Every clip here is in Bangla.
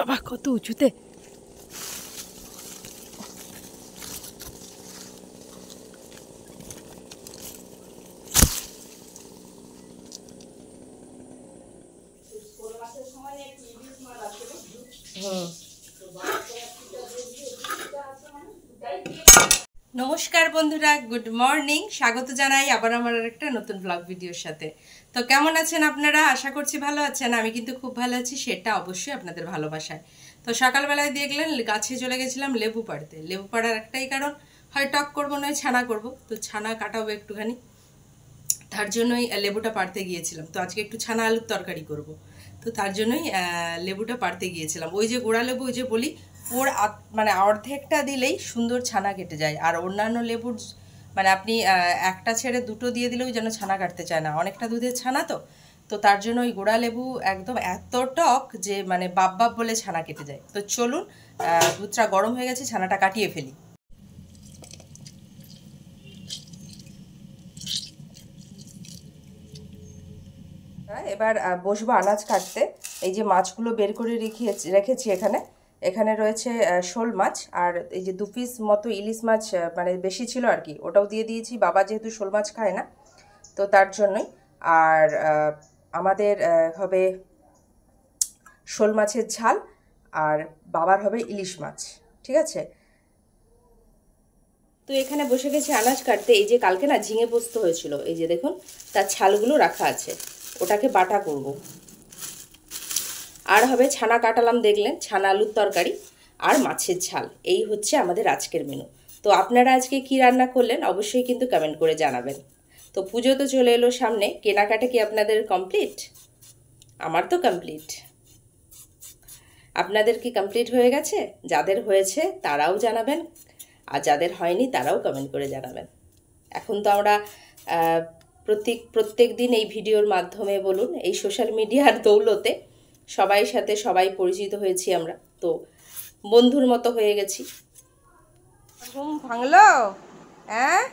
বাবা কত উঁচুতে। নমস্কার বন্ধুরা, গুড মর্নিং। স্বাগত জানাই আবার আমার একটা নতুন ব্লগ ভিডিওর সাথে। তো কেমন আছেন আপনারা? আশা করছি ভালো আছেন। আমি কিন্তু খুব ভালো আছি, সেটা অবশ্যই আপনাদের ভালোবাসায়। তো সকালবেলায় দেখলেন গাছে চলে গেছিলাম লেবু পাড়তে। লেবু পাড়ার একটাই কারণ, হয় টক করবো নয় ছানা করব। তো ছানা কাটাবো একটুখানি, তার জন্যই লেবুটা পাড়তে গিয়েছিলাম। তো আজকে একটু ছানা আলুর তরকারি করব। তো তার জন্যই লেবুটা পাড়তে গিয়েছিলাম। ওই যে গোড়া লেবু, ওই যে বলি ওর মানে অর্ধেকটা দিলেই সুন্দর ছানা কেটে যায়। আর অন্যান্য লেবুর মানে আপনি একটা ছেড়ে দুটো দিয়ে দিলেও যেন ছানা কাটতে চায় না, অনেকটা দুধের ছানা। তো তো তার জন্য ওই গোড়া লেবু একদম এত টক যে মানে বাপ বাপ বলে ছানা কেটে যায়। তো চলুন, দুধটা গরম হয়ে গেছে, ছানাটা কাটিয়ে ফেলি। এবার বসবো আনাজ কাটতে। এই যে মাছগুলো বের করে রেখেছি এখানে। এখানে রয়েছে শোল মাছ, আর এই যে 2 পিস মতো ইলিশ মাছ, মানে বেশি ছিল আর কি, ওটাও দিয়ে দিয়েছি। বাবা যেহেতু শোল মাছ খায় না, তো তার জন্যই। আর আমাদের হবে শোল মাছের ঝাল, আর বাবার হবে ইলিশ মাছ। ঠিক আছে। তো এখানে বসে গেছি আনাজ কাটতে। এই যে কালকে না ঝিঙে পোস্ত হয়েছিল, এই যে দেখুন তার ছালগুলো রাখা আছে, ওটাকে বাটা করব। আর হবে ছানা কাটালাম দেখলেন, ছানা আলুর তরকারি আর মাছের ঝাল। এই হচ্ছে আমাদের আজকের মেনু। তো আপনারা আজকে কি রান্না করলেন অবশ্যই কিন্তু কমেন্ট করে জানাবেন। তো পুজো তো চলে এলো সামনে, কেনাকাটা কি আপনাদের কমপ্লিট? আমার তো কমপ্লিট। আপনাদের কি কমপ্লিট হয়ে গেছে? যাদের হয়েছে তারাও জানাবেন, আর যাদের হয়নি তারাও কমেন্ট করে জানাবেন। এখন তো আমরা প্রত্যেক দিন এই ভিডিওর মাধ্যমে বলুন, এই সোশ্যাল মিডিয়ার দৌলতে সবাই সাথে সবাই পরিচিত হয়েছি আমরা, তো বন্ধুর মতো হয়ে গেছি। ঘুম ভাঙলো? হ্যাঁ,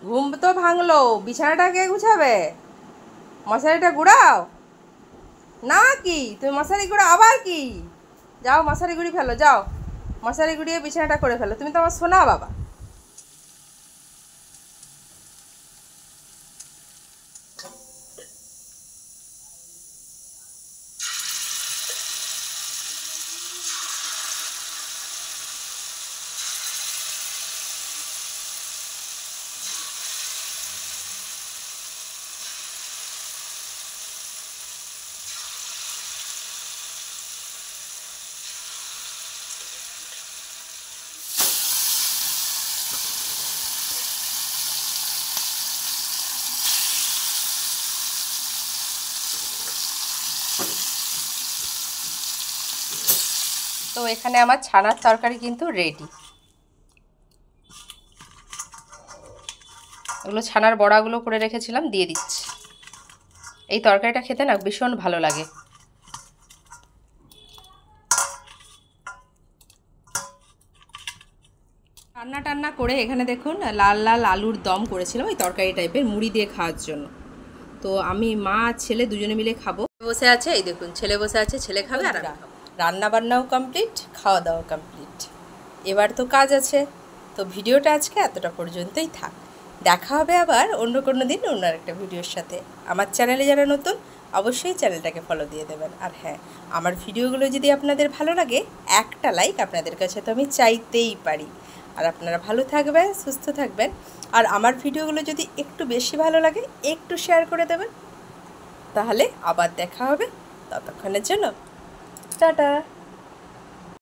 ঘুম তো ভাঙলো। বিছানাটা কে গুছাবে? মশারিটা গুড়াও না কি? তুমি মশারি গুড়াও আবার কি? যাও মশারি গুড়ি ফেলো, যাও মশারি গুড়িয়ে বিছানাটা করে ফেলো। তুমি তো আমার সোনা বাবা। তো এখানে আমার ছানার তরকারি কিন্তু রেডি। এগুলো ছানার বড়াগুলো করে রেখেছিলাম, দিয়ে দিচ্ছি। এই তরকারিটা খেতে না ভীষণ ভালো লাগে। রান্না টান্না করে এখানে দেখুন লাল লাল আলুর দম করেছিলাম, ওই তরকারি টাইপের, মুড়ি দিয়ে খাওয়ার জন্য। তো আমি মা ছেলে দুজনে মিলে খাবো। বসে আছে, এই দেখুন ছেলে বসে আছে, ছেলে খাবে আর আমি খাবো। রান্না বান্নাও কমপ্লিট, খাওয়া দাওয়া কমপ্লিট। এবার তো কাজ আছে। তো ভিডিওটা আজকে এতটা পর্যন্তই থাক। দেখা হবে আবার অন্য কোনো দিন অন্য একটা ভিডিওর সাথে। আমার চ্যানেলে যারা নতুন অবশ্যই চ্যানেলটাকে ফলো দিয়ে দেবেন। আর হ্যাঁ, আমার ভিডিওগুলো যদি আপনাদের ভালো লাগে, একটা লাইক আপনাদের কাছে তো আমি চাইতেই পারি। আর আপনারা ভালো থাকবেন, সুস্থ থাকবেন। আর আমার ভিডিওগুলো যদি একটু বেশি ভালো লাগে, একটু শেয়ার করে দেবেন। তাহলে আবার দেখা হবে। ততক্ষণের জন্য টাটা।